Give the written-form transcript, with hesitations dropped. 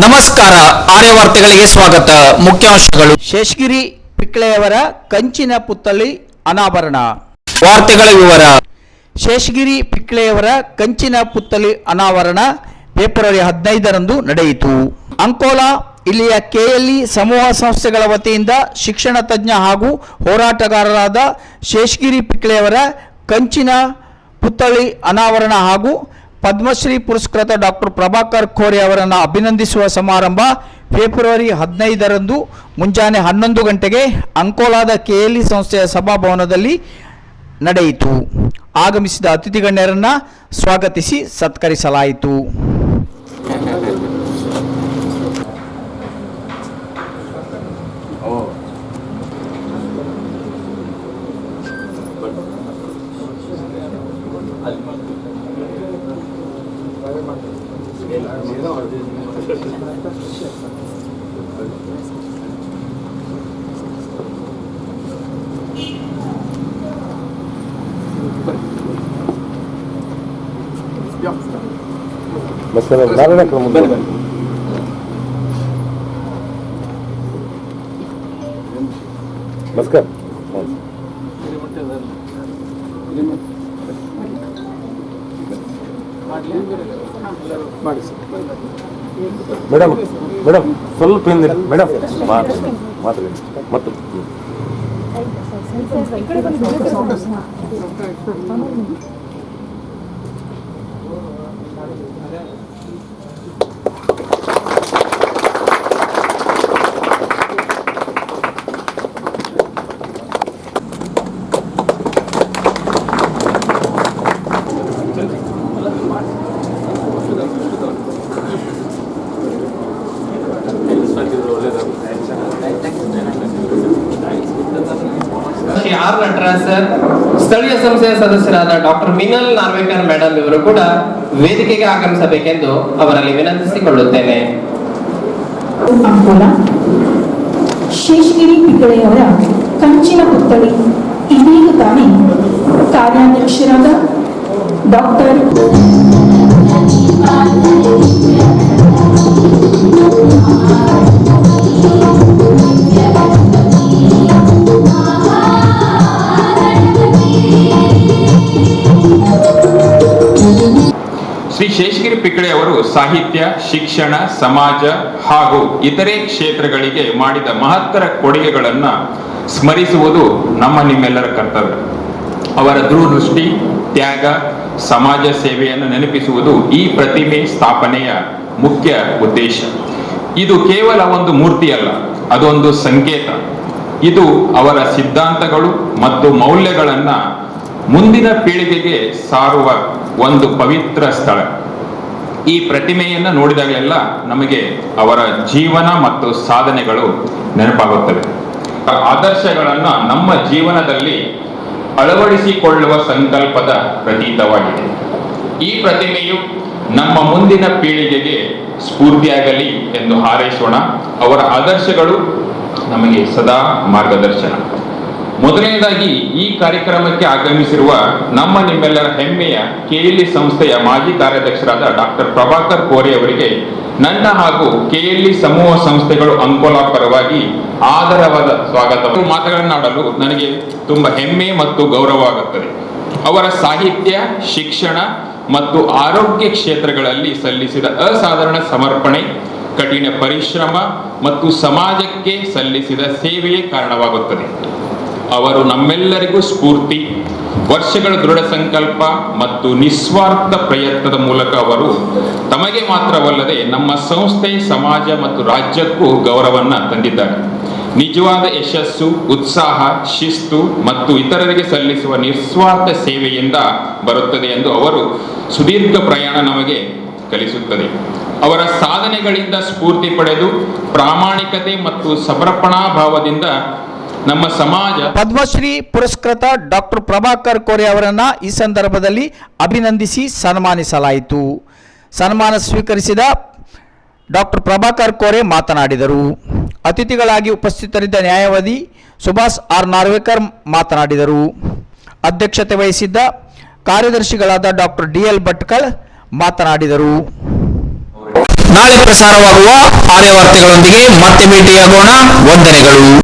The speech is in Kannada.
ನಮಸ್ಕಾರ, ಆರ್ಯವಾರ್ತೆಗಳಿಗೆ ಸ್ವಾಗತ. ಮುಖ್ಯಾಂಶಗಳು. ಶೇಷಗಿರಿ ಪಿಕ್ಳೆಯವರ ಕಂಚಿನ ಪುತ್ಥಳಿ ಅನಾವರಣ. ವಾರ್ತೆಗಳ ವಿವರ. ಶೇಷಗಿರಿ ಪಿಕ್ಳೆಯವರ ಕಂಚಿನ ಪುತ್ಥಳಿ ಅನಾವರಣ ಫೆಬ್ರವರಿ 15ರಂದು ನಡೆಯಿತು. ಅಂಕೋಲಾ ಇಲ್ಲಿಯ ಕೆಎಲ್ಇ ಸಮೂಹ ಸಂಸ್ಥೆಗಳ ವತಿಯಿಂದ ಶಿಕ್ಷಣ ತಜ್ಞ ಹಾಗೂ ಹೋರಾಟಗಾರರಾದ ಶೇಷಗಿರಿ ಪಿಕ್ಳೆಯವರ ಕಂಚಿನ ಪುತ್ಥಳಿ ಅನಾವರಣ ಹಾಗೂ ಪದ್ಮಶ್ರೀ ಪುರಸ್ಕೃತ ಡಾಕ್ಟರ್ ಪ್ರಭಾಕರ್ ಕೋರೆ ಅವರನ್ನು ಅಭಿನಂದಿಸುವ ಸಮಾರಂಭ ಫೆಬ್ರವರಿ 15ರಂದು ಮುಂಜಾನೆ 11 ಗಂಟೆಗೆ ಅಂಕೋಲಾದ ಕೆಎಲ್ಇ ಸಂಸ್ಥೆಯ ಸಭಾಭವನದಲ್ಲಿ ನಡೆಯಿತು. ಆಗಮಿಸಿದ ಅತಿಥಿ ಗಣ್ಯರನ್ನು ಸ್ವಾಗತಿಸಿ ಸತ್ಕರಿಸಲಾಯಿತು. ನಮಸ್ಕಾರ. ಮೇಡಮ್ ಮೇಡಮ್ ಸ್ವಲ್ಪ ಹಿಂದಿರಿ ಮೇಡಮ್, ಮಾತಾಡಿ ಮತ್ತು ಆರ್ ನಟರಾಜ್ ಸರ್, ಸ್ಥಳೀಯ ಸಂಸ್ಥೆಯ ಸದಸ್ಯರಾದ ಡಾಕ್ಟರ್ ಮಿನಲ್ ನಾರ್ವೇಕರ್ ಮೇಡಮ್ ಇವರು ಕೂಡ ವೇದಿಕೆಗೆ ಆಗಮಿಸಬೇಕೆಂದು ಅವರಲ್ಲಿ ವಿನಂತಿಸಿಕೊಳ್ಳುತ್ತೇನೆ. ಅಂಕೋಲಾ ಶೇಷಗಿರಿ ಪಿಕ್ಳೆಯವರ ಕಂಚಿನ ಪುತ್ಥಳಿ ಇದೀಗ ತಾನೇ ಕಾರ್ಯಾಧ್ಯಕ್ಷರಾದ ಡಾಕ್ಟರ್ ಶ್ರೀ ಶೇಷಗಿರಿ ಪಿಕ್ಳೆ ಅವರು ಸಾಹಿತ್ಯ, ಶಿಕ್ಷಣ, ಸಮಾಜ ಹಾಗೂ ಇತರೆ ಕ್ಷೇತ್ರಗಳಿಗೆ ಮಾಡಿದ ಮಹತ್ತರ ಕೊಡುಗೆಗಳನ್ನು ಸ್ಮರಿಸುವುದು ನಮ್ಮ ನಿಮ್ಮೆಲ್ಲರ ಕರ್ತವ್ಯ. ಅವರ ದೂರದೃಷ್ಟಿ, ತ್ಯಾಗ, ಸಮಾಜ ಸೇವೆಯನ್ನು ನೆನಪಿಸುವುದು ಈ ಪ್ರತಿಮೆ ಸ್ಥಾಪನೆಯ ಮುಖ್ಯ ಉದ್ದೇಶ. ಇದು ಕೇವಲ ಒಂದು ಮೂರ್ತಿಯಲ್ಲ, ಅದೊಂದು ಸಂಕೇತ. ಇದು ಅವರ ಸಿದ್ಧಾಂತಗಳು ಮತ್ತು ಮೌಲ್ಯಗಳನ್ನು ಮುಂದಿನ ಪೀಳಿಗೆಗೆ ಸಾರುವ ಒಂದು ಪವಿತ್ರ ಸ್ಥಳ. ಈ ಪ್ರತಿಮೆಯನ್ನು ನೋಡಿದಾಗಲೆಲ್ಲ ನಮಗೆ ಅವರ ಜೀವನ ಮತ್ತು ಸಾಧನೆಗಳು ನೆನಪಾಗುತ್ತವೆ. ಆದರ್ಶಗಳನ್ನು ನಮ್ಮ ಜೀವನದಲ್ಲಿ ಅಳವಡಿಸಿಕೊಳ್ಳುವ ಸಂಕಲ್ಪದ ಪ್ರತೀಕವಾಗಿದೆ. ಈ ಪ್ರತಿಮೆಯು ನಮ್ಮ ಮುಂದಿನ ಪೀಳಿಗೆಗೆ ಸ್ಫೂರ್ತಿಯಾಗಲಿ ಎಂದು ಹಾರೈಸೋಣ. ಅವರ ಆದರ್ಶಗಳು ನಮಗೆ ಸದಾ ಮಾರ್ಗದರ್ಶನ. ಮೊದಲನೇದಾಗಿ ಈ ಕಾರ್ಯಕ್ರಮಕ್ಕೆ ಆಗಮಿಸಿರುವ ನಮ್ಮ ನಿಮ್ಮೆಲ್ಲರ ಹೆಮ್ಮೆಯ ಕೆಎಲ್ಇ ಸಂಸ್ಥೆಯ ಮಾಜಿ ಕಾರ್ಯಾಧ್ಯಕ್ಷರಾದ ಡಾಕ್ಟರ್ ಪ್ರಭಾಕರ್ ಕೋರೆ ಅವರಿಗೆ ನನ್ನ ಹಾಗೂ ಕೆಎಲ್ಇ ಸಮೂಹ ಸಂಸ್ಥೆಗಳು ಅಂಕೋಲಾ ಪರವಾಗಿ ಆದರವಾದ ಸ್ವಾಗತ. ಮಾತುಗಳನ್ನಾಡಲು ನನಗೆ ತುಂಬಾ ಹೆಮ್ಮೆ ಮತ್ತು ಗೌರವವಾಗುತ್ತದೆ. ಅವರ ಸಾಹಿತ್ಯ, ಶಿಕ್ಷಣ ಮತ್ತು ಆರೋಗ್ಯ ಕ್ಷೇತ್ರಗಳಲ್ಲಿ ಸಲ್ಲಿಸಿದ ಅಸಾಧಾರಣ ಸಮರ್ಪಣೆ, ಕಠಿಣ ಪರಿಶ್ರಮ ಮತ್ತು ಸಮಾಜಕ್ಕೆ ಸಲ್ಲಿಸಿದ ಸೇವೆಯೇ ಕಾರಣವಾಗುತ್ತದೆ. ಅವರು ನಮ್ಮೆಲ್ಲರಿಗೂ ಸ್ಫೂರ್ತಿ. ವರ್ಷಗಳ ದೃಢ ಸಂಕಲ್ಪ ಮತ್ತು ನಿಸ್ವಾರ್ಥ ಪ್ರಯತ್ನದ ಮೂಲಕ ಅವರು ತಮಗೆ ಮಾತ್ರವಲ್ಲದೆ ನಮ್ಮ ಸಂಸ್ಥೆ, ಸಮಾಜ ಮತ್ತು ರಾಜ್ಯಕ್ಕೂ ಗೌರವವನ್ನು ತಂದಿದ್ದಾರೆ. ನಿಜವಾದ ಯಶಸ್ಸು, ಉತ್ಸಾಹ, ಶಿಸ್ತು ಮತ್ತು ಇತರರಿಗೆ ಸಲ್ಲಿಸುವ ನಿಸ್ವಾರ್ಥ ಸೇವೆಯಿಂದ ಬರುತ್ತದೆ ಎಂದು ಅವರು ಸುದೀರ್ಘ ಪ್ರಯಾಣ ನಮಗೆ ಕಲಿಸುತ್ತದೆ. ಅವರ ಸಾಧನೆಗಳಿಂದ ಸ್ಫೂರ್ತಿ ಪಡೆದು ಪ್ರಾಮಾಣಿಕತೆ ಮತ್ತು ಸಮರ್ಪಣಾ ಭಾವದಿಂದ ನಮ್ಮ ಸಮಾಜ ಪದ್ಮಶ್ರೀ ಪುರಸ್ಕೃತ ಡಾಕ್ಟರ್ ಪ್ರಭಾಕರ್ ಕೋರೆ ಅವರನ್ನು ಈ ಸಂದರ್ಭದಲ್ಲಿ ಅಭಿನಂದಿಸಿ ಸನ್ಮಾನಿಸಲಾಯಿತು. ಸನ್ಮಾನ ಸ್ವೀಕರಿಸಿದ ಡಾಕ್ಟರ್ ಪ್ರಭಾಕರ್ ಕೋರೆ ಮಾತನಾಡಿದರು. ಅತಿಥಿಗಳಾಗಿ ಉಪಸ್ಥಿತರಿದ್ದ ನ್ಯಾಯವಾದಿ ಸುಭಾಷ್ ಆರ್ ನಾರ್ವೇಕರ್ ಮಾತನಾಡಿದರು. ಅಧ್ಯಕ್ಷತೆ ವಹಿಸಿದ್ದ ಕಾರ್ಯದರ್ಶಿಗಳಾದ ಡಾಕ್ಟರ್ ಡಿಎಲ್ ಭಟ್ಕಳ್ ಮಾತನಾಡಿದರು. ನಾಳೆ ಪ್ರಸಾರವಾಗುವ ಆರ್ಯ ವಾರ್ತೆಗಳೊಂದಿಗೆ ಮತ್ತೆ ಭೇಟಿಯಾಗೋಣ. ವಂದನೆಗಳು.